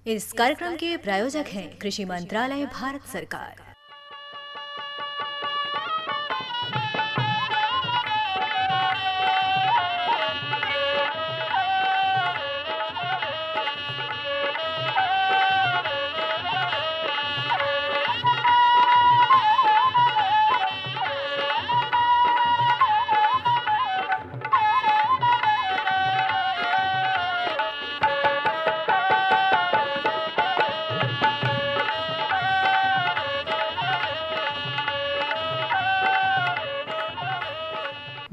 इस कार्यक्रम के प्रायोजक हैं कृषि मंत्रालय, भारत सरकार।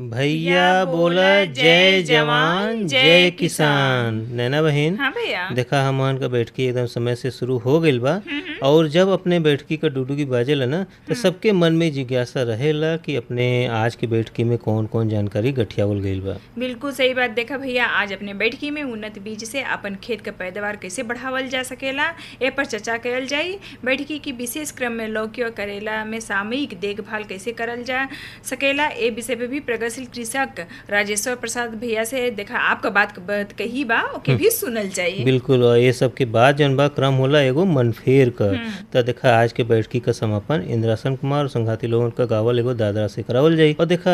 भैया बोला जय जवान जय किसान। नैना बहन, हाँ भैया। देखा हमन का बैठकी एकदम समय से शुरू हो गईल बा। और जब अपने बैठकी का डुडुगी बाजेला ना तो सबके मन में जिज्ञासा रहेला कि अपने आज के बैठकी में कौन कौन जानकारी गठियावल गईल बा। बिल्कुल सही बात। देखा भैया, आज अपने बैठकी में उन्नत बीज से अपन खेत का पैदावार कैसे बढ़ावल जा सकेला ए पर चर्चा करल जाई। बैठकी की विशेष क्रम में लौकी और करेला में सामयिक देखभाल कैसे करल जा सकेला ए विषय पे भी प्रगतिशील कृषक राजेश्वर प्रसाद भैया से देखा आपका बात कही बा ओके भी सुनल चाहिए। बिल्कुल। और ये सब के बाद जन बा क्रम होला एगो मनफेर का। तो देखा आज के बैठकी का समापन इंद्रासन कुमार और संघाती लोगों का गावल एगो दादरा से करावल जाई। और देखा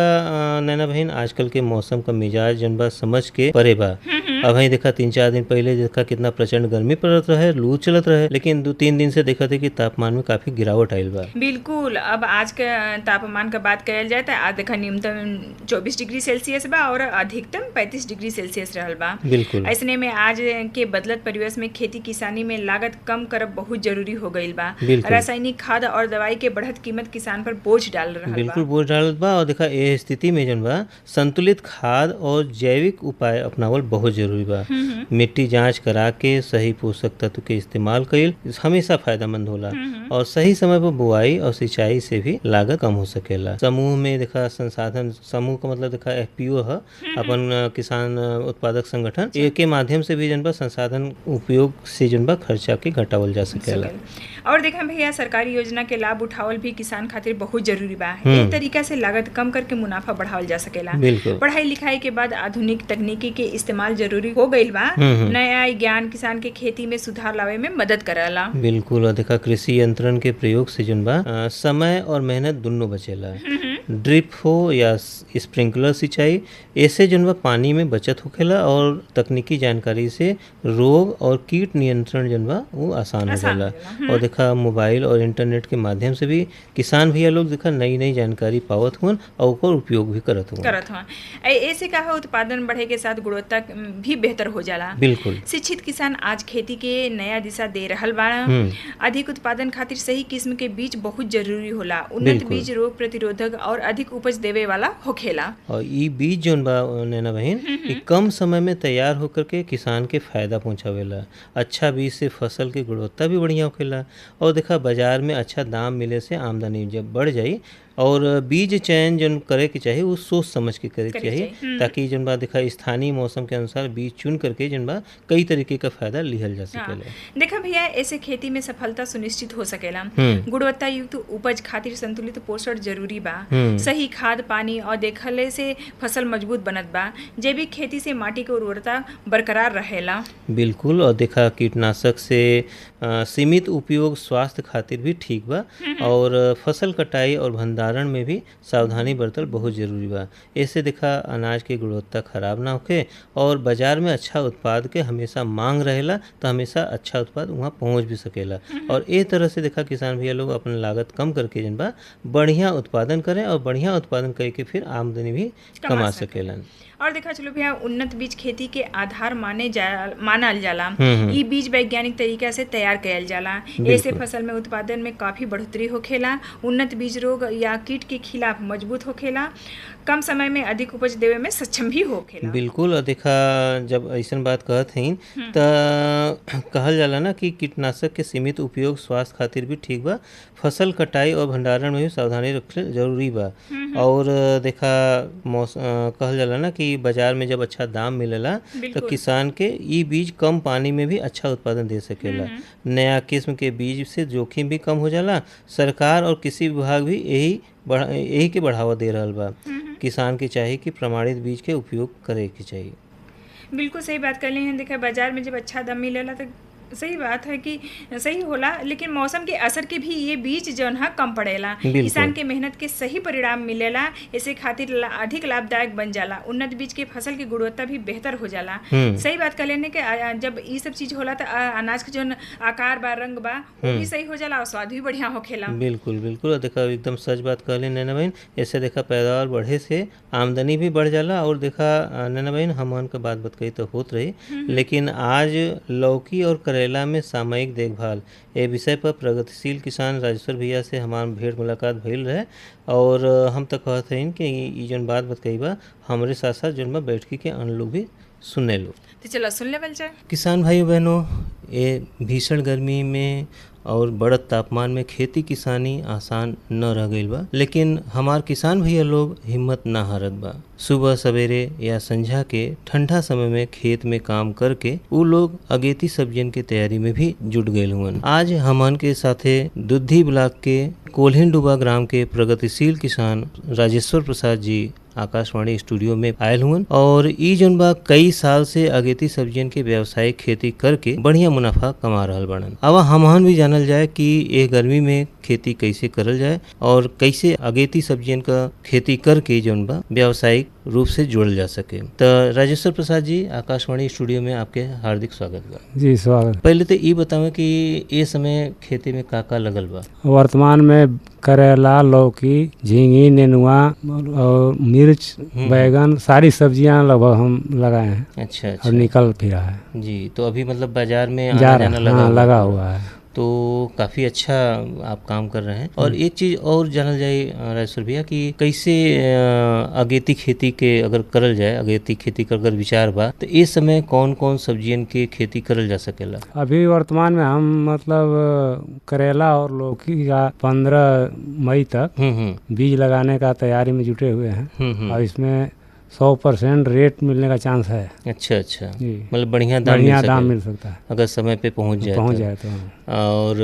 नैना बहन, आजकल के मौसम का मिजाज जन बा समझ के परे बा। अब ही देखा 3-4 दिन पहले देखा कितना प्रचंड गर्मी पड़त रहे, लू चलत रहे, लेकिन 2-3 दिन से देखा थे कि तापमान में काफी गिरावट आयल बा। बिल्कुल। अब आज के तापमान का बात कल जाए तो आज देखा न्यूनतम 24 डिग्री सेल्सियस बा और अधिकतम 35 डिग्री सेल्सियस रहल बा। बिल्कुल। ऐसने में आज के बदलत परिवेश में खेती किसानी में लागत कम करब बहुत जरूरी हो गईल बा। बिल्कुल। रासायनिक खाद और दवाई के बढ़त कीमत किसान पर बोझ डाल रहल बा। बिल्कुल बोझ डालत बा। और देखा ये स्थिति में जन बा संतुलित खाद और जैविक उपाय अपनावल बहुत जरूरी बा। मिट्टी जांच करा के सही पोषक तत्व के इस्तेमाल कईल हमेशा फायदेमंद होला। और सही समय पर बुआई और सिंचाई से भी लागत कम हो सकेला। समूह में देखा संसाधन, समूह का मतलब देखा एफपीओ है, अपन किसान उत्पादक संगठन, के माध्यम से भी जन बा संसाधन उपयोग से जन बा खर्चा के घटावल जा सकेला। और देखा भैया, सरकारी योजना के लाभ उठावल भी किसान खातिर बहुत जरूरी बा। एक तरीका से लागत कम करके मुनाफा बढ़ावल जा सकेला। पढ़ाई लिखाई के बाद आधुनिक तकनीकी के इस्तेमाल जरूरी हो गईल बा। नया ज्ञान किसान के खेती में सुधार लावे में मदद करला। बिल्कुल। और देखा कृषि यंत्रण के प्रयोग से जन बा समय और मेहनत दोनों बचेला। ड्रिप हो या स्प्रिंकलर सिंचाई, ऐसे जन बा पानी में बचत होखेला और तकनीकी जानकारी से रोग और कीट नियंत्रण जन बा वो आसान हो जाला। और देखा मोबाइल और इंटरनेट के माध्यम से भी किसान भैया लोग देखा नई नई जानकारी पावत हुन और ओकर उपयोग भी करत हुन। ऐसे का उत्पादन बढ़े के साथ गुणवत्ता भी बेहतर हो जाला। बिल्कुल। शिक्षित किसान आज खेती के नया दिशा दे रहल बा। अधिक उत्पादन खातिर सही किस्म के बीज बहुत जरूरी होला। उन्नत बीज रोग प्रतिरोधक और अधिक उपज देवे वाला होखेला। और ये बीज जौन बा नैना बहन, ये कम समय में तैयार होकर के किसान के फायदा पहुंचावेला। अच्छा बीज से फसल की गुणवत्ता भी बढ़िया होखेला। और देखा बाजार में अच्छा दाम मिले से आमदनी जब बढ़ जाई। और बीज चयन जन करे के चाहिए वो सोच समझ के करे के चाहिए, ताकि जन बा देखा स्थानीय मौसम के अनुसार बीज चुन करके जन बा कई तरीके का फायदा लिहल जा सकेला। देखा भैया, ऐसे खेती में सफलता सुनिश्चित हो सकेला। गुणवत्ता युक्त उपज खातिर संतुलित पोषण जरूरी बा। सही खाद पानी और देखले से फसल मजबूत बनत बा। जैविक खेती से माटी के उर्वरता बरकरार रहेला। बिल्कुल। और देखा कीटनाशक से सीमित उपयोग स्वास्थ्य खातिर भी ठीक बा। और फसल कटाई और भंडारण में भी सावधानी बरतल बहुत जरूरी बा। ऐसे देखा अनाज की गुणवत्ता खराब ना होके और बाजार में अच्छा उत्पाद के हमेशा मांग रहेला, तो हमेशा अच्छा उत्पाद वहाँ पहुँच भी सकेला। और ए तरह से देखा किसान भैया लोग अपन लागत कम करके जन बा बढ़िया उत्पादन करें और बढ़िया उत्पादन करके फिर आमदनी भी कमा सकेलन। और देखा चलो भैया, उन्नत बीज खेती के आधार मानल जाला। ई बीज वैज्ञानिक तरीका से तैयार कयल जाला। ऐसे फसल में उत्पादन में काफी बढ़ोतरी होखेला। उन्नत बीज रोग या कीट के खिलाफ मजबूत होखेला। कम समय में अधिक उपज देवे में सक्षम भी होखेला। बिल्कुल। और देखा जब ऐसा बात कहत हैं तो कहल जाला ना कि कीटनाशक के सीमित उपयोग स्वास्थ्य खातिर भी ठीक बा। फसल कटाई और भंडारण में भी सावधानी रखल जरूरी बा। और देखा कहल जाला ना कि बाजार में जब अच्छा दाम मिलेला तो किसान के ई बीज कम पानी में भी अच्छा उत्पादन दे सकेला। नया किस्म के बीज से जोखिम भी कम हो जाला। सरकार और कृषि विभाग भी यही के बढ़ावा दे रहल बा। किसान के चाहिए कि प्रमाणित बीज के उपयोग करे के चाहिए। बिल्कुल सही बात कर ली हैं। देखा बाजार में जब अच्छा दाम मिलेला तो सही बात है कि सही होला, लेकिन मौसम के असर के भी ये बीज जौन है कम पड़ेला। बिल्कुल। किसान के मेहनत के सही परिणाम मिलेला, इसे खातिर अधिक लाभदायक बन जाला। उन्नत बीज के फसल की गुणवत्ता भी बेहतर हो जाला। सही बात कह लेने के जब ये सब चीज होला तो अनाज के जौन आकार बा, रंग बा, वो भी सही हो जाला और स्वाद भी बढ़िया होखेला। बिल्कुल बिल्कुल। और देखा एकदम सच बात कहले नैना बहन। ऐसे देखा पैदावार बढ़े से आमदनी भी बढ़ जाला। और देखा नैना बहन, हमन का बात कही तो होत रही, लेकिन आज लौकी और करेला में सामयिक देखभाल ए विषय पर प्रगतिशील किसान राजेश्वर भैया से हमार भेंट मुलाकात भइल रहे। और हम तो कहत हईन कि ई जौन बात कही बा हमरे साथ साथ जौन बा बैठकी के अन्य लोग भी सुने लो। तो चलो सुन लेवल जाए। किसान भाइयों बहनों, ये भीषण गर्मी में और बढ़त तापमान में खेती किसानी आसान न रह गईल बा, लेकिन हमार किसान भैया लोग हिम्मत ना हारत बा। सुबह सवेरे या संझा के ठंडा समय में खेत में काम करके उ लोग अगेती सब्जियन के तैयारी में भी जुट गए हुए। आज हमन के साथे दुद्धी ब्लॉक के कोल्हिन डुबा ग्राम के प्रगतिशील किसान राजेश्वर प्रसाद जी आकाशवाणी स्टूडियो में आयल हुए। और ई जौन बा कई साल से अगेती सब्जियन के व्यावसायिक खेती करके बढ़िया मुनाफा कमा रहल बाड़न। अब हमहन भी जानल जाए कि ये गर्मी में खेती कैसे करल जाए और कैसे अगेती सब्जियन का खेती करके जौन बा व्यावसायिक रूप से जोड़ल जा सके। तो राजेश्वर प्रसाद जी, आकाशवाणी स्टूडियो में आपके हार्दिक स्वागत बा। जी स्वागत। पहले तो ये बतावें कि ये समय खेती में का लगल बा? वर्तमान में करेला, लौकी, झींगी, नेनुआ और मिर्च, बैगन, सारी सब्जियां लगभग हम लगाए हैं। अच्छा और निकल भी रहा है जी। तो अभी मतलब बाजार में जा आना जाना लगा हुआ है। तो काफ़ी अच्छा आप काम कर रहे हैं। और एक चीज़ और जानल जाए राजेश्वर भैया कि कैसे अगेती खेती के अगर करल जाए, अगेती खेती का अगर विचार बा तो इस समय कौन कौन सब्जियन के खेती करल जा सकेला? अभी वर्तमान में हम मतलब करेला और लौकी का 15 मई तक बीज लगाने का तैयारी में जुटे हुए हैं। और इसमें 100% रेट मिलने का चांस है। अच्छा अच्छा। जी। मतलब बढ़िया दाम मिल सकता है अगर समय पे पहुंच जाए तो। और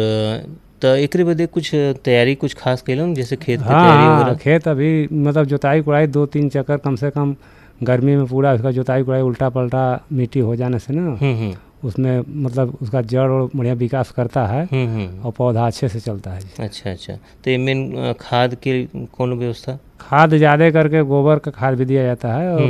तो एकरे बदे कुछ तैयारी कुछ खास कैलन, जैसे खेत की तैयारी वगैरह? खेत अभी मतलब जुताई कुड़ाई 2-3 चक्कर कम से कम गर्मी में पूरा उसका जुताई कुड़ाई उल्टा पलटा मिट्टी हो जाने से ना उसमें मतलब उसका जड़ और बढ़िया विकास करता है और पौधा अच्छे से चलता है। अच्छा अच्छा। तो मेन खाद के कौन व्यवस्था? खाद ज़्यादा करके गोबर का खाद भी दिया जाता है और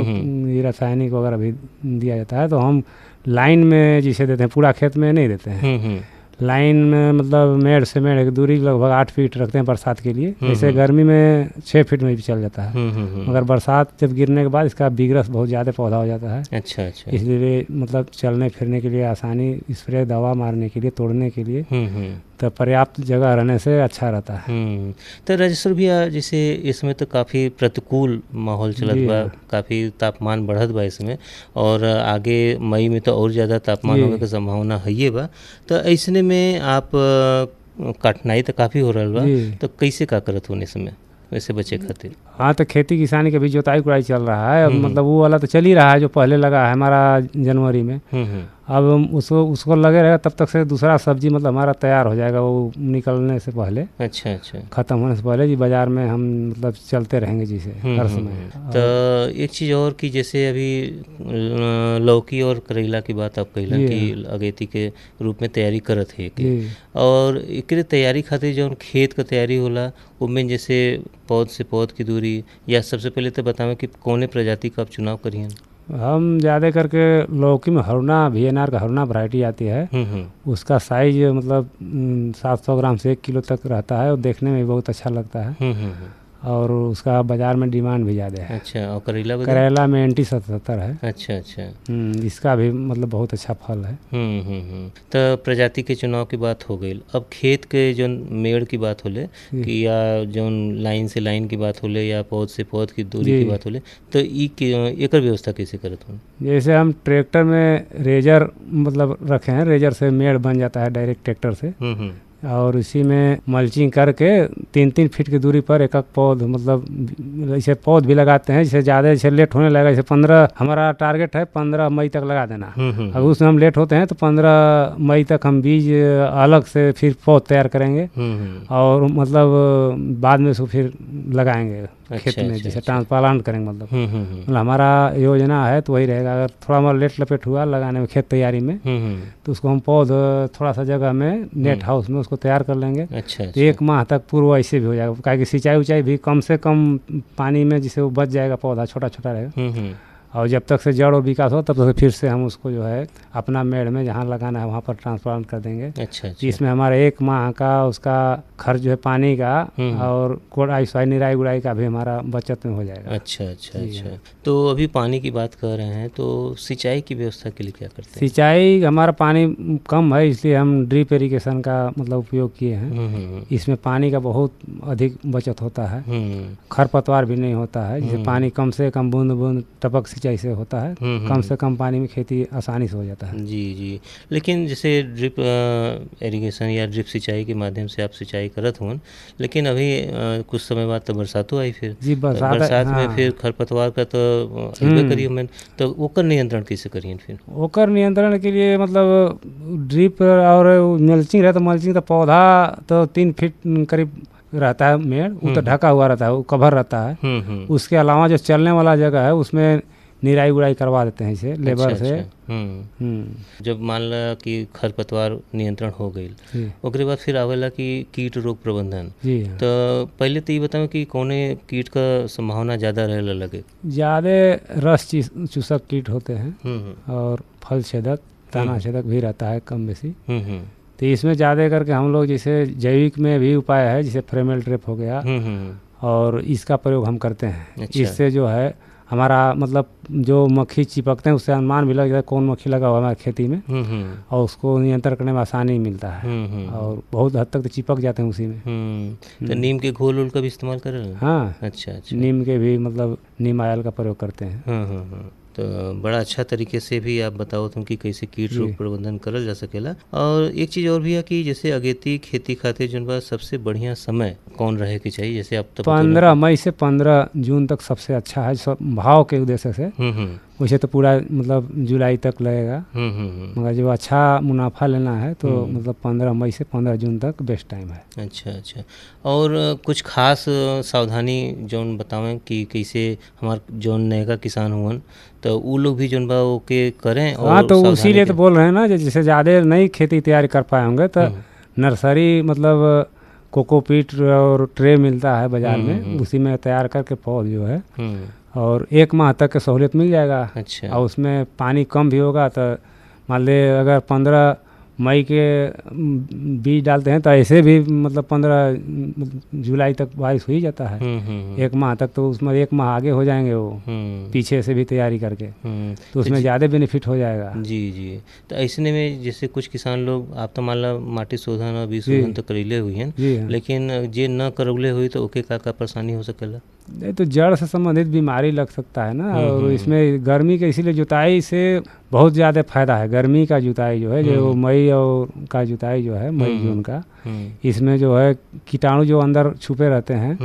ये रासायनिक वगैरह भी दिया जाता है। तो हम लाइन में जिसे देते हैं, पूरा खेत में नहीं देते हैं। लाइन में मतलब मेड़ से मेड़ की दूरी लगभग 8 फीट रखते हैं बरसात के लिए। जैसे गर्मी में 6 फीट में भी चल जाता है, मगर बरसात जब गिरने के बाद इसका विग्रस बहुत ज़्यादा पौधा हो जाता है। अच्छा अच्छा। इसलिए मतलब चलने फिरने के लिए आसानी, स्प्रे दवा मारने के लिए, तोड़ने के लिए तो पर्याप्त जगह रहने से अच्छा रहता है। तो राजेश्वर भैया, जैसे इसमें तो काफ़ी प्रतिकूल माहौल चलत बा, काफ़ी तापमान बढ़त बा इसमें, और आगे मई में तो और ज़्यादा तापमान होने की संभावना है बा। तो ऐसे में आप कठिनाई तो काफ़ी हो रहा बा, तो कैसे का करत होने समय वैसे बचे खातिर? हाँ, तो खेती किसानी के भी जोताई कुड़ाई चल रहा है। मतलब वो वाला तो चल ही रहा है जो पहले लगा है हमारा जनवरी में। अब उसको लगे रहेगा तब तक से दूसरा सब्जी मतलब हमारा तैयार हो जाएगा वो निकलने से पहले। अच्छा अच्छा। खत्म होने से पहले जी बाजार में हम मतलब चलते रहेंगे जिसे हर समय। तो एक चीज़ और कि जैसे अभी लौकी और करेला की बात आप कहला कि अगेती के रूप में तैयारी करत है कि, और एकरे तैयारी खातिर जो खेत का तैयारी होला उनमें जैसे पौध से पौध की दूरी, या सबसे पहले तो बतावें कि कौने प्रजाति का आप चुनाव करिए? हम ज़्यादा करके लौकी में हरुणा VNR का हरुणा वैरायटी आती है। उसका साइज मतलब 700 ग्राम से 1 किलो तक रहता है और देखने में बहुत अच्छा लगता है। और उसका बाजार में डिमांड भी ज़्यादा है। अच्छा। और करेला में NT-77 है। अच्छा अच्छा। इसका भी मतलब बहुत अच्छा फल है। तो प्रजाति के चुनाव की बात हो गई। अब खेत के जो मेड़ की बात होले कि या जो लाइन से लाइन की बात होले या पौध से पौध की दूरी की बात होले, तो एकर व्यवस्था कैसे करत हो? जैसे हम ट्रैक्टर में रेजर मतलब रखे हैं, रेजर से मेड़ बन जाता है डायरेक्ट ट्रैक्टर से, और इसी में मल्चिंग करके 3-3 फीट की दूरी पर एक पौध मतलब ऐसे पौध भी लगाते हैं। जैसे ज़्यादा जैसे लेट होने लगा, जैसे 15 हमारा टारगेट है 15 मई तक लगा देना। अगर उसमें हम लेट होते हैं तो 15 मई तक हम बीज अलग से फिर पौध तैयार करेंगे और मतलब बाद में उसको फिर लगाएंगे खेत में, अच्छा, जैसे अच्छा। ट्रांसप्लांट करेंगे मतलब। हम्म। मतलब हमारा योजना है तो वही रहेगा, अगर थोड़ा हमारा लेट लपेट हुआ लगाने में खेत तैयारी में, हम्म। तो उसको हम पौध थोड़ा सा जगह में नेट हाउस में उसको तैयार कर लेंगे। अच्छा तो अच्छा। 1 माह तक पूर्व ऐसे भी हो जाएगा, क्या कि सिंचाई उचाई भी कम से कम पानी में जिसे वो बच जाएगा, पौधा छोटा छोटा रहेगा। हम्म। और जब तक से जड़ और विकास हो तब तक फिर से हम उसको जो है अपना मेड़ में जहाँ लगाना है वहाँ पर ट्रांसप्लांट कर देंगे। अच्छा अच्छा। इसमें हमारा 1 माह का उसका खर्च जो है पानी का और कोड़ाई स्वाई निराई गुड़ाई का भी हमारा बचत में हो जाएगा। अच्छा अच्छा जी अच्छा। हाँ। तो अभी पानी की बात कर रहे हैं, तो सिंचाई की व्यवस्था के लिए क्या करते हैं? सिंचाई हमारा पानी कम है, इसलिए हम ड्रिप इरिगेशन का मतलब उपयोग किए हैं। इसमें पानी का बहुत अधिक बचत होता है, खरपतवार भी नहीं होता है, जिसे पानी कम से कम बूंद बूंद टपक सिंचाई से होता है, कम से कम पानी में खेती आसानी से हो जाता है। जी जी। लेकिन जैसे ड्रिप इरिगेशन या ड्रिप सिंचाई के माध्यम से आप सिंचाई करत हुन, लेकिन अभी कुछ समय बाद तो बरसातों आई, फिर जी बरसात में हाँ। फिर खरपतवार का तो अइबे करिए मैन, तो ओकर नियंत्रण कैसे करिए फिर? ओकर नियंत्रण के लिए मतलब ड्रिप और मल्चिंग रहता है। मल्चिंग तो पौधा तो 3 फीट करीब रहता है मेड़, वो तो ढका हुआ रहता है, वो कवर रहता है। उसके अलावा जो चलने वाला जगह है उसमें निराई गुड़ाई करवा देते हैं इसे लेबर से। जब मान ला कि खरपतवार नियंत्रण हो गई, ओकरे बाद फिर आवेला कि कीट रोग प्रबंधन। जी तो पहले तो ये बताओ कि कौने कीट का संभावना ज़्यादा रहे लगे? ज़्यादा रस चूसक कीट होते हैं और फल छेदक, तना छेदक भी रहता है कम बेसी। तो इसमें ज़्यादा करके हम लोग जैसे जैविक में भी उपाय है, जैसे फ्रेमेल ट्रैप हो गया, और इसका प्रयोग हम करते हैं। अच्छा। इससे जो है हमारा मतलब जो मक्खी चिपकते हैं उससे अनुमान भी लग जाता है कौन मक्खी लगा हुआ है हमारी खेती में, और उसको नियंत्रण करने में आसानी मिलता है, और बहुत हद तक तो चिपक जाते हैं उसी में। तो नीम के घोल उल का भी इस्तेमाल कर रहे हैं? हाँ अच्छा अच्छा। नीम के भी मतलब नीम आयल का प्रयोग करते हैं। तो बड़ा अच्छा तरीके से भी आप बताओ तुम कि कैसे कीट रोग प्रबंधन करल जा सकेला। और एक चीज़ और भी है कि जैसे अगेती खेती खातिर जन बा सबसे बढ़िया समय कौन रहे के चाहिए? जैसे आप तो 15 मई से 15 जून तक सबसे अच्छा है, सब भाव के उद्देश्य से। वैसे तो पूरा मतलब जुलाई तक लगेगा, मगर जो अच्छा मुनाफा लेना है तो मतलब 15 मई से 15 जून तक बेस्ट टाइम है। अच्छा अच्छा। और कुछ खास सावधानी जौन बतावें कि कैसे हमार जौन नएगा किसान हुअन तो वो लोग भी जौन बा ओके करें? और हाँ, तो उसीलिए तो बोल रहे हैं ना, जैसे ज़्यादा नई खेती तैयारी कर पाए होंगे तो नर्सरी मतलब कोकोपीट और ट्रे मिलता है बाजार में, उसी में तैयार करके पौध जो है और 1 माह तक की सहूलियत मिल जाएगा। अच्छा। और उसमें पानी कम भी होगा तो मान ले अगर 15 मई के बीज डालते हैं तो ऐसे भी मतलब 15 जुलाई तक बारिश हो ही जाता है। 1 माह तक, तो उसमें 1 माह आगे हो जाएंगे वो पीछे से भी तैयारी करके, तो उसमें ज़्यादा बेनिफिट हो जाएगा। जी जी। तो ऐसे में जैसे कुछ किसान लोग आप तो मान ला माटी शोधन और बीज शोधन तो करेले हुई हैं, लेकिन जे न करौले हुई तो ओके का परेशानी हो सकेला? नहीं तो जड़ से संबंधित बीमारी लग सकता है ना, और इसमें गर्मी के इसीलिए जुताई से बहुत ज़्यादा फायदा है। गर्मी का जुताई जो है, जो मई और का जुताई जो है मई जून का, इसमें जो है कीटाणु जो अंदर छुपे रहते हैं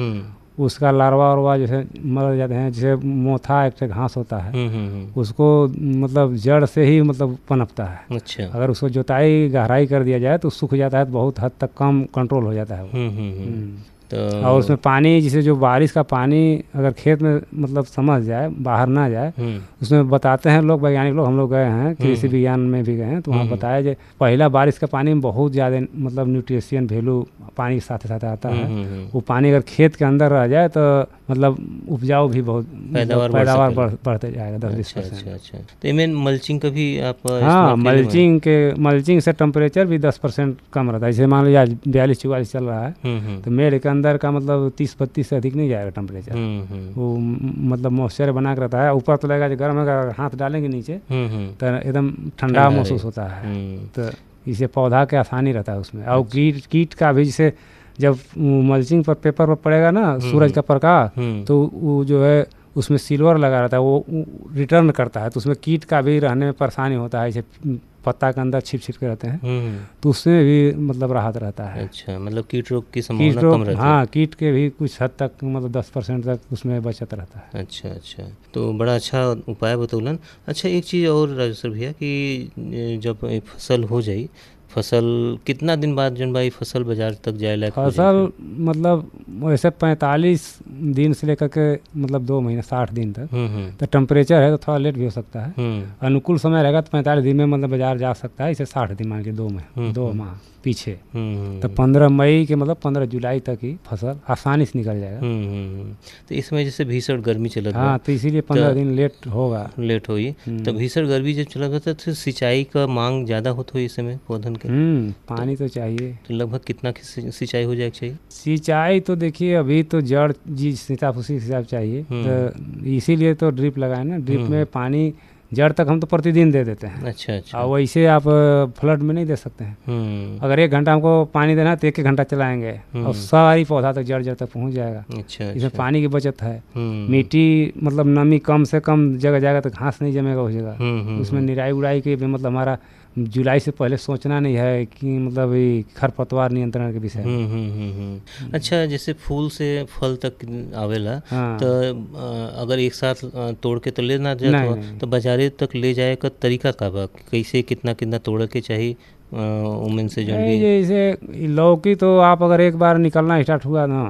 उसका लार्वा वार्वा जैसे मर जाते हैं। जैसे मोथा एक घास होता है उसको मतलब जड़ से ही मतलब पनपता है। अच्छा। अगर उसको जुताई गहराई कर दिया जाए तो सूख जाता है, तो बहुत हद तक कम कंट्रोल हो जाता है वो। तो और उसमें पानी जैसे जो बारिश का पानी अगर खेत में मतलब समझ जाए, बाहर ना जाए, उसमें बताते हैं लोग, वैज्ञानिक लोग, हम लोग गए हैं कृषि विज्ञान में भी गए हैं, तो वहाँ बताया जो पहला बारिश का पानी में बहुत ज़्यादा मतलब न्यूट्रिशन वैल्यू पानी के साथ साथ आता है। वो पानी अगर खेत के अंदर रह जाए तो मतलब उपजाऊ भी बहुत पैदावार बढ़ते जाएगा 10-20%। अच्छा। तो इनमें मल्चिंग का भी आप? हाँ, मल्चिंग से टेम्परेचर भी 10% कम रहता है। जैसे मान लीजिए आज 42-44 चल रहा है तो मेड़ के अंदर का मतलब 30-32 से अधिक नहीं जाएगा टेम्परेचर। वो मतलब मॉइस्चर बना के रहता है। ऊपर तो लगेगा जो गर्म है, हाथ डालेंगे नीचे तो एकदम ठंडा महसूस होता है, तो इसे पौधा के आसानी रहता है उसमें। और कीट का भी जैसे जब मल्चिंग पर पेपर पर पड़ेगा ना सूरज का प्रकाश, तो वो जो है उसमें सिल्वर लगा रहता है, वो रिटर्न करता है, तो उसमें कीट का भी रहने में परेशानी होता है। जैसे पत्ता के अंदर छिप के रहते हैं तो उसमें भी मतलब राहत रहता है। अच्छा, मतलब कीट रोग की संभावना कम रहती है? हाँ, कीट के भी कुछ हद तक मतलब 10% तक उसमें बचत रहता है। अच्छा। तो बड़ा अच्छा उपाय बतौलन। अच्छा, एक चीज़ और राजेश्वर भैया कि जब फसल हो जाई फसल कितना दिन बाद जन भाई फसल बाजार तक जाए लायक हो फसल मतलब वैसे 45 दिन से लेकर के मतलब 2 महीने 60 दिन तक। तो टेम्परेचर है तो थोड़ा लेट भी हो सकता है। अनुकूल समय रहेगा तो 45 दिन में मतलब बाजार जा सकता है। इसे 60 दिन मान के 2 माह पीछे। तो 15 मई के मतलब 15 जुलाई तक ही फसल आसानी से निकल जाएगा। तो इसमें जैसे भीषण गर्मी चलत बा, हाँ, तो इसीलिए 15 दिन लेट होगा। लेट होई। तो भीषण गर्मी जब चलत बा तो सिंचाई का मांग ज़्यादा होत हो इस समय पौधन के। पानी तो चाहिए। तो लगभग कितना की सिंचाई हो जाए चाहिए? सिंचाई तो देखिए अभी तो जड़ जी हिसाब उसी हिसाब चाहिए, तो इसीलिए तो ड्रिप लगाए ना। ड्रिप में पानी जड़ तक हम तो प्रतिदिन दे देते हैं। अच्छा अच्छा। और वैसे आप फ्लड में नहीं दे सकते हैं। अगर 1 घंटा हमको पानी देना है तो 1 घंटा चलाएंगे और सारी पौधा तक जड़ तक पहुंच जाएगा। अच्छा। इसमें पानी की बचत है। मिट्टी मतलब नमी कम से कम जगह जाएगा तो घास नहीं जमेगा उस जगह। उसमें निराई उड़ाई के भी मतलब हमारा जुलाई से पहले सोचना नहीं है कि मतलब ये खरपतवार नियंत्रण के विषय। अच्छा, जैसे फूल से फल तक आवेला। हाँ। तो अगर एक साथ तोड़ के तो ले ना जाए तो बाजारे तक ले जाए का तरीका का बा? कैसे कितना कितना तोड़ के चाहिए उमन से जैसे लौकी तो आप अगर एक बार निकलना स्टार्ट हुआ ना,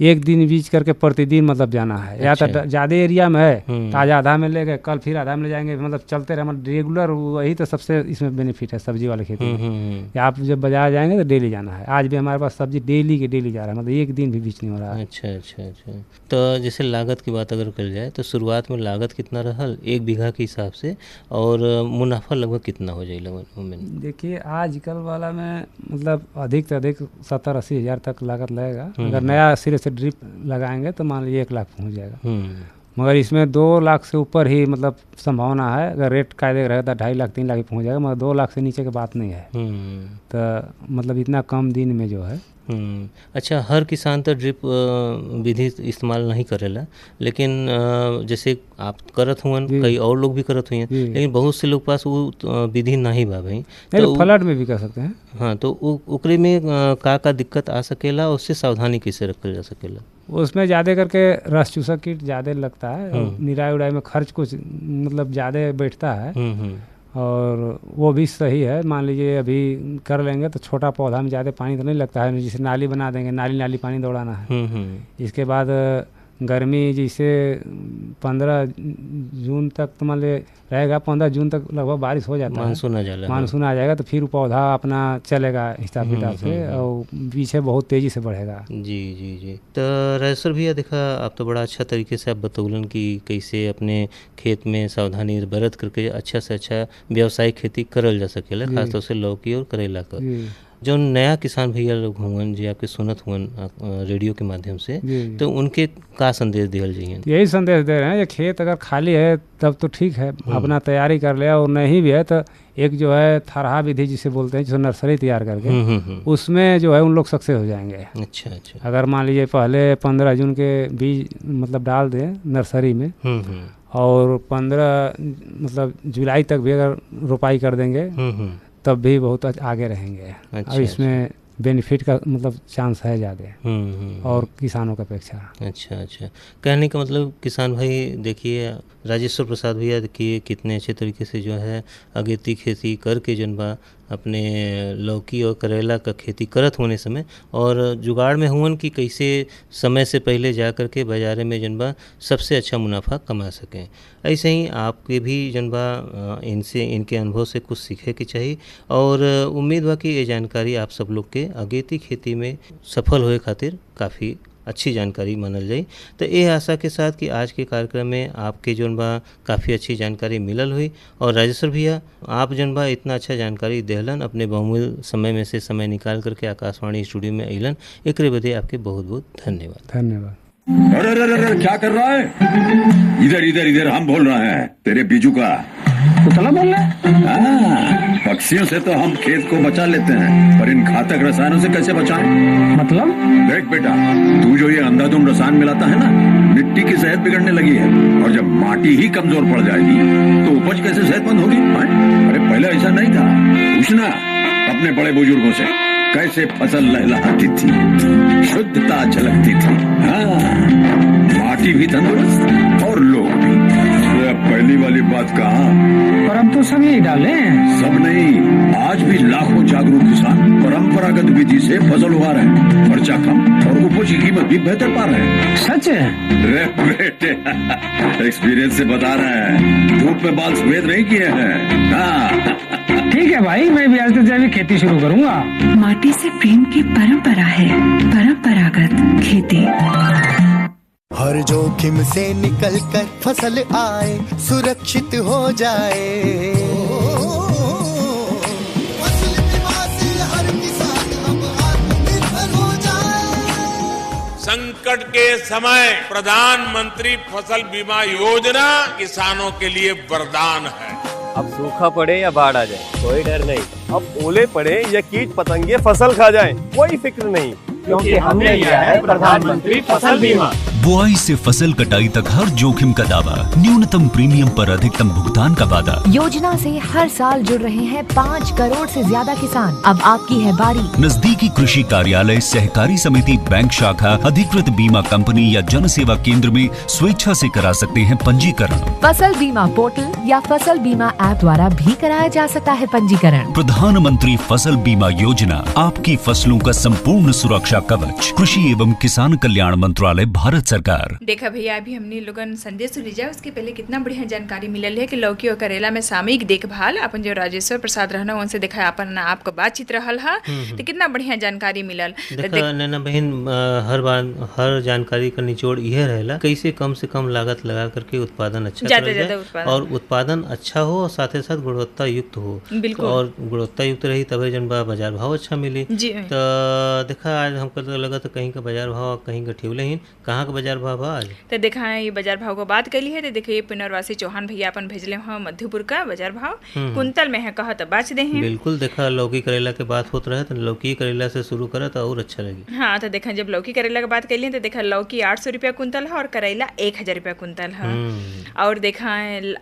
एक दिन बीच करके प्रतिदिन मतलब जाना है। अच्छा। या तो ज़्यादा एरिया में है तो आज आधा में ले गए, कल फिर आधा में ले जाएंगे, मतलब चलते रहे। मतलब रेगुलर वही तो सबसे इसमें बेनिफिट है सब्जी वाले खेती में। आप जब बाजार जाएंगे तो डेली जाना है। आज भी हमारे पास सब्जी डेली के डेली जा रहा है, मतलब एक दिन भी बीच नहीं हो रहा है। अच्छा अच्छा अच्छा। तो जैसे लागत की बात अगर कर जाए तो शुरुआत में लागत कितना रहल 1 बीघा के हिसाब से, और मुनाफा लगभग कितना हो जाए लगभग? देखिए आजकल वाला में मतलब अधिक से अधिक 70-80 हज़ार तक लागत लगेगा। अगर नया सिरे से ड्रिप लगाएंगे तो मान लीजिए 1 लाख पहुँच जाएगा। मगर इसमें 2 लाख से ऊपर ही मतलब संभावना है। अगर रेट कायदे रहेगा तो 2.5 लाख 3 लाख ही पहुँच जाएगा, मगर 2 लाख से नीचे की बात नहीं है। तो मतलब इतना कम दिन में जो है। अच्छा, हर किसान तो ड्रिप विधि इस्तेमाल नहीं करेला, लेकिन जैसे आप करत हुअन, कई और लोग भी करत हुए, लेकिन बहुत से लोग पास वो विधि नहीं बा भाई। तो फ्लड में भी कर सकते हैं। हाँ, तो ओकरे में का दिक्कत आ सकेला, उससे सावधानी कैसे रखल जा सकेला? उसमें ज़्यादा करके रस चूसक कीट ज़्यादा लगता है। निराई उड़ाई में खर्च कुछ मतलब ज़्यादा बैठता है। और वो भी सही है। मान लीजिए अभी कर लेंगे तो छोटा पौधा में ज़्यादा पानी तो नहीं लगता है। जैसे नाली बना देंगे, नाली पानी दौड़ाना है। इसके बाद गर्मी जैसे 15 जून तक तो मान लीजिए रहेगा, 15 जून तक लगभग बारिश हो जाता है। मानसून आ जाएगा तो फिर पौधा अपना चलेगा हिसाब किताब से, और पीछे बहुत तेज़ी से बढ़ेगा। जी जी जी। तो राजेश्वर भैया, देखा आप तो बड़ा अच्छा तरीके से आप बतौलन कि कैसे अपने खेत में सावधानी बरत करके अच्छा से अच्छा व्यावसायिक खेती करल जा सकेला, खासतौर से लौकी और करेला का। जो नया किसान भैया लोग हुअन जी आपके सुनत हुअन रेडियो के माध्यम से, तो उनके का संदेश दियल जाइए? यही संदेश दे रहे हैं, ये खेत अगर खाली है तब तो ठीक है, अपना तैयारी कर ले, और नहीं भी है तो एक जो है थरहा विधि जिसे बोलते हैं, जो नर्सरी तैयार करके उसमें जो है उन लोग सक्सेस हो जाएंगे। अच्छा अच्छा। अगर मान लीजिए पहले 15 जून के बीज मतलब डाल दें नर्सरी में, और 15 मतलब जुलाई तक भी अगर रोपाई कर देंगे तब भी बहुत आगे रहेंगे। अच्छा, और इसमें बेनिफिट का मतलब चांस है ज़्यादा और किसानों की अपेक्षा। अच्छा अच्छा। कहने का मतलब किसान भाई देखिए, राजेश्वर प्रसाद भैया देखिए कितने अच्छे तरीके से जो है अगेती खेती करके जन बा अपने लौकी और करेला का खेती करत होने समय, और जुगाड़ में हुअन कि कैसे समय से पहले जा कर के बाजारे में जनबा सबसे अच्छा मुनाफा कमा सकें। ऐसे ही आपके भी जनबा इनसे इनके अनुभव से कुछ सीखे के चाहिए, और उम्मीद बा कि ये जानकारी आप सब लोग के अगेती खेती में सफल होए खातिर काफ़ी अच्छी जानकारी मानल जाए। तो ये आशा के साथ कि आज के कार्यक्रम में आपके जौन बा काफ़ी अच्छी जानकारी मिलल हुई, और राजेश्वर भैया आप जौन बा इतना अच्छा जानकारी देहलन, अपने बहुमूल्य समय में से समय निकाल करके आकाशवाणी स्टूडियो में अइलन, एकरे बदे आपके बहुत बहुत धन्यवाद। धन्यवाद। अरे क्या कर रहा है? इधर इधर इधर, हम बोल रहे हैं तेरे बीजू का। पुतला बोल रहा है? पक्षियों से तो हम खेत को बचा लेते हैं, पर इन घातक रसायनों से कैसे बचाएं? मतलब? देख बेटा, तू जो ये अंधाधुंध रसायन मिलाता है ना, मिट्टी की सेहत बिगड़ने लगी है, और जब माटी ही कमजोर पड़ जाएगी तो उपज कैसे सेहतमंद होगी? अरे पहले ऐसा नहीं था, पूछना अपने बड़े बुजुर्गों से, कैसे फसल लहलहाती थी, शुद्धता झलकती थी। हाँ, माटी भी तंदुरुस्त और लोग भी। पहली वाली बात कहा, पर अब तो सब यही डाले। सब नहीं, आज भी लाखों जागरूक किसान परंपरागत विधि से फसल उगा रहे हैं, खर्चा कम और उपज की कीमत भी बेहतर पा रहे हैं। सच है? रे बेटे एक्सपीरियंस से बता रहे हैं, धूप में बाल सफेद नहीं किए हैं। हाँ। ठीक है भाई, मैं भी आज से जैविक खेती शुरू करूंगा। माटी से प्रेम की परंपरा है, परंपरागत खेती। हर जोखिम से निकल कर फसल आए, सुरक्षित हो जाए। फसल बीमा से हर किसान अब आत्मनिर्भर हो जाए। संकट के समय प्रधानमंत्री फसल बीमा योजना किसानों के लिए वरदान है। अब सूखा पड़े या बाढ़ आ जाए कोई डर नहीं, अब ओले पड़े या कीट पतंगे फसल खा जाए कोई फिक्र नहीं, क्योंकि हमने लिया है प्रधानमंत्री फसल बीमा। बुआई से फसल कटाई तक हर जोखिम का दावा, न्यूनतम प्रीमियम पर अधिकतम भुगतान का वादा। योजना से हर साल जुड़ रहे हैं 5 करोड़ से ज्यादा किसान। अब आपकी है बारी। नजदीकी कृषि कार्यालय, सहकारी समिति, बैंक शाखा, अधिकृत बीमा कंपनी या जन सेवा केंद्र में स्वेच्छा से करा सकते हैं पंजीकरण। फसल बीमा पोर्टल या फसल बीमा ऐप द्वारा भी कराया जा सकता है पंजीकरण। प्रधानमंत्री फसल बीमा योजना, आपकी फसलों का संपूर्ण सुरक्षा कवच। कृषि एवं किसान कल्याण मंत्रालय, भारत सरकार। देखा भैया, अभी हमने लोगन संदेश सुनी जाए, उसके पहले कितना बढ़िया जानकारी मिलल है कि लौकी और करेला में सामयिक देखभाल। अपन जो राजेश्वर प्रसाद रहना उनसे देखा अपन आपका बातचीत रहल है, तो कितना बढ़िया जानकारी मिलल। देखा नैना बहन, हर बार हर जानकारी का निचोड़ यह रहेला कैसे कम से कम लागत लगा करके उत्पादन अच्छा ज्यादा उत्पादन। और उत्पादन अच्छा हो और साथ ही साथ गुणवत्ता युक्त हो। बिल्कुल। और गुणवत्ता युक्त रही तभी जन बाजार भाव अच्छा मिली। तो देखा आज हमको तो लगा तो कहीं का बाजार भाव कहीं का ठेवले ही, कहाँ का बाजार भाव आज तो देखा है ये बाजार भाव को बात करी है। तो देखिए पुनर्वासी चौहान भैया अपन भेजले हैं मध्यपुर का बाजार भाव कुंतल में है, कहा तो बाच दे हैं। बिल्कुल। देखा लौकी करेला के बात होत रहे तो लौकी करेला से शुरू करा तो और अच्छा लगी। हाँ, तो देखा जब लौकी करेला की बात कर लिए तो देखा लौकी 800 रुपया कुंतल है और करेला 1000 रुपया कुंतल है। और देखा है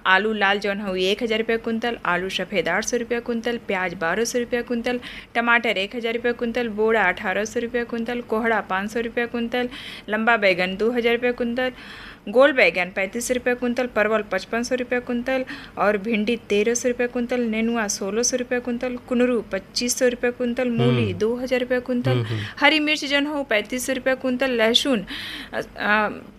आलू लाल जौन है 1000 रुपया कुंतल, आलू सफेद 800 रुपया कुंतल, प्याज 1200 रुपया कुंतल, टमाटर 1000 रुपया कुंतल, बोड़ा 1800 रुपया कुंतल, कोहड़ा 500 रुपया कुंतल, लंबा बैगन 2000 रुपया कुंतल, गोल बैगन 35 रुपया कुंतल, परवल 5500 रुपया कुंतल और भिंडी 1300 रुपया कुंतल, नेनुआ 1600 रुपया कुंतल, कुनरू 2500 रुपया कुंतल, मूली 2000 रुपया कुंतल, हरी मिर्च जौन हो 3500 रुपया कुंतल, लहसुन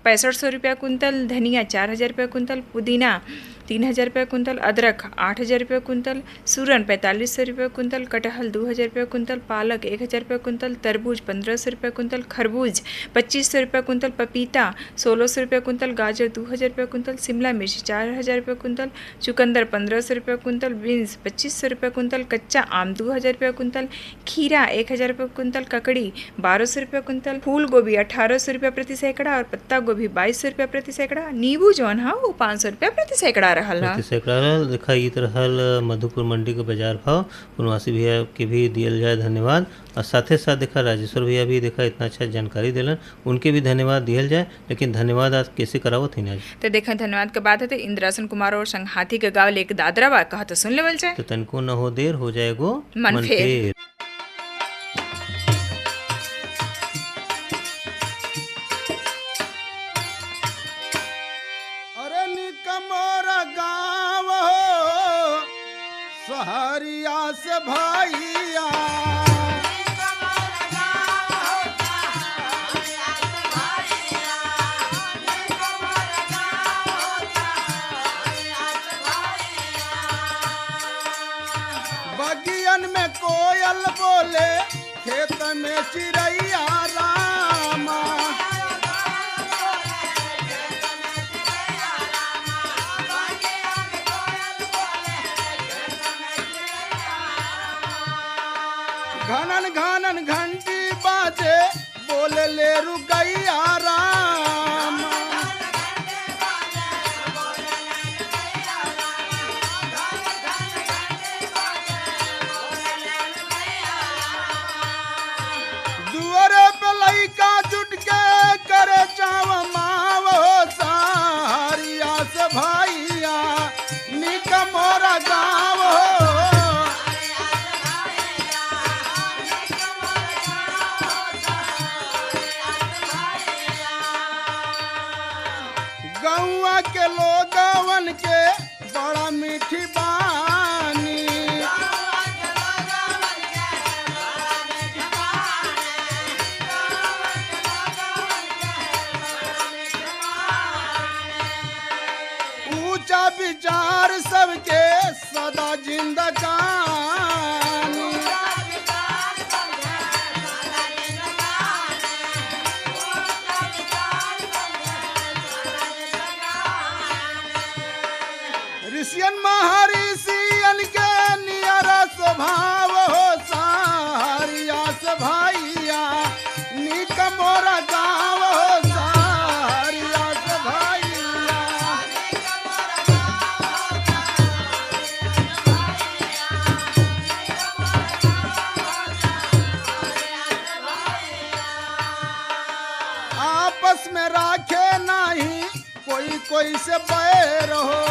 6500 रुपया कुंतल, धनिया 4000 रुपया कुंतल, पुदीना 3000 रुपया कुंतल, अदरक 8000 रुपया कुंतल, सूरन 4500 रुपया कुंतल, कटहल 2000 रुपया कुंतल, पालक 1000 रुपया कुंतल, तरबूज 1500 रुपया कुंतल, खरबूज 2500 रुपया कुंतल, पपीता 1600 रुपया कुंतल, गाजर 2000 रुपया कुंतल, शिमला मिर्च 4000 रुपया कुंतल, चुकंदर 1500 रुपया कुंतल, बीन्स 2500 रुपया कुंतल, कच्चा आम 2000 रुपया कुंतल, खीरा 1000 रुपया कुंतल, ककड़ी 1200 रुपया कुंतल, फूल गोभी 1800 रुपया प्रति सैकड़ा और पत्ता गोभी 2200 रुपया प्रति सैकड़ा, नींबू जौन है वो 500 रुपया प्रति सैकड़ा रहल। देखा ईद रहल मधुपुर मंडी के बाजार भाव। पुनवासी भैया के भी दियल जाए धन्यवाद। और साथे साथ देखा राजेश्वर भैया भी देखा इतना अच्छा जानकारी दिलन, उनके भी धन्यवाद दियल जाए। लेकिन धन्यवाद आज कैसे करावत थी आज तो देखा धन्यवाद के बात है तो इंद्रासन कुमार और संघाती के गाँव लेके दादरा बा कहा तो सुन लेवल जाए। तो तनको न हो देर हो जाएगो मन फेर। सहरिया से भाइया बगियन में कोयल बोले, खेत में चिड़ैया रामा। घनन घनन घंटी बाजे, बोले ले रुकैया राम। दुआरे पे लइका जुट के करे चाव माव, सहरिया से भाइया निक मोरा गाँव हो। कानी। ऋषियन महर्षियन के नियरा स्वभाव हो सारिया से भाइया निक मोरा गाँव हो सारिया से भाइया। आपस में राखे नहीं कोई कोई से बैर हो।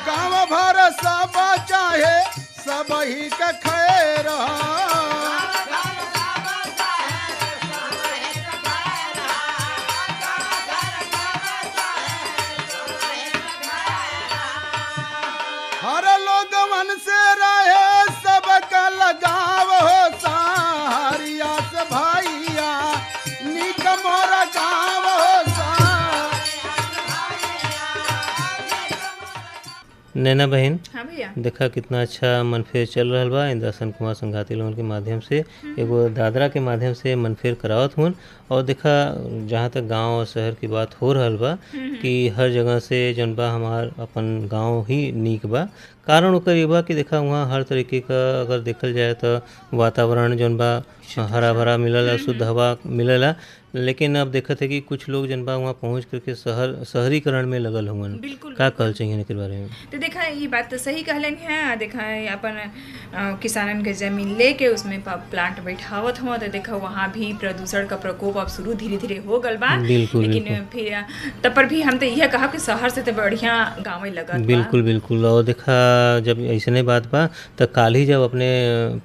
गाँव भर सब चाहे सब ही का खैर हो। हर लोगवन से रहे सबका लगाव हो सारिया से भाइया निक मोरा गाँव हो नैना बहन, हाँ भैया। देखा कितना अच्छा मनफेर चल रहा बा इंद्रासन कुमार संघाती लोगन के माध्यम से, एगो दादरा के माध्यम से मनफेर करावत हुन। और देखा जहाँ तक गांव और शहर की बात हो रहल बा कि हर जगह से जौन बा हमार अपन गांव ही नीक बा। कारण ओकर ये बा कि देखा वहाँ हर तरीके का अगर देखल जाए तो वातावरण जौन बा हरा भरा मिलला, शुद्ध हवा मिलला। लेकिन अब देखत है कि कुछ लोग जन बा वहाँ पहुँच करके शहरीकरण में लगल हुआ। का कहल चाहिए के बारे में? तो देखा ये बात तो सही कहलन है। देखा अपन किसानन के जमीन लेके उसमें प्लांट बैठावत हुआ, तो देखा वहाँ भी प्रदूषण का प्रकोप अब शुरू धीरे धीरे हो गल बा। लेकिन फिर तब पर भी हम तो यह कहा कि शहर से तो बढ़िया गाँव में लगत। बिल्कुल बिल्कुल। और देखा जब ऐसे बात बा तो काल ही जब अपने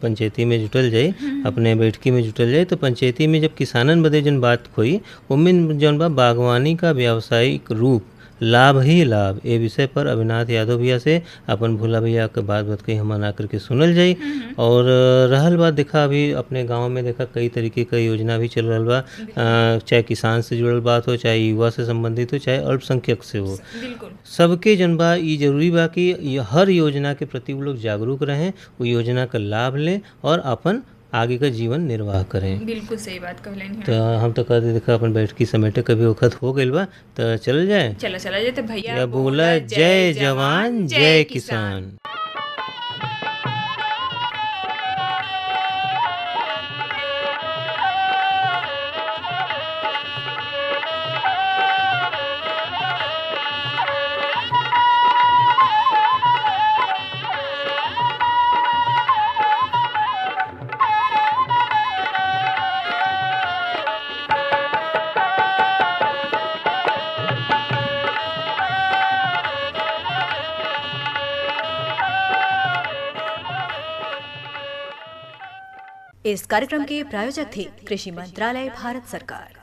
पंचायती में जुटल जाए, अपने बैठकी में जुटल जाए, तो पंचायती में जब किसानन बदे जन बात खोई उनमें जौन बा बागवानी का व्यावसायिक रूप लाभ ही लाभ ए विषय पर अविनाश यादव भैया से अपन भोला भैया के बात कही हम आना करके सुनल जाई। और रहल बात देखा अभी अपने गांव में देखा कई तरीके का योजना भी चल रहा बा, चाहे किसान से जुड़ल बात हो, चाहे युवा से संबंधित हो, चाहे अल्पसंख्यक से हो। सबके जन बा ये जरूरी बा कि हर योजना के प्रति वो लोग जागरूक रहें, वो योजना का लाभ लें और अपन आगे का जीवन निर्वाह करें। बिल्कुल सही बात कहलेन है। तो हम तो कहते देखा अपन बैठकी समेटे कभी वक्त हो गइल बा तो चल जाए। चला जाए तो भैया बोला जय जवान जय किसान। इस कार्यक्रम के प्रायोजक थे कृषि मंत्रालय भारत सरकार।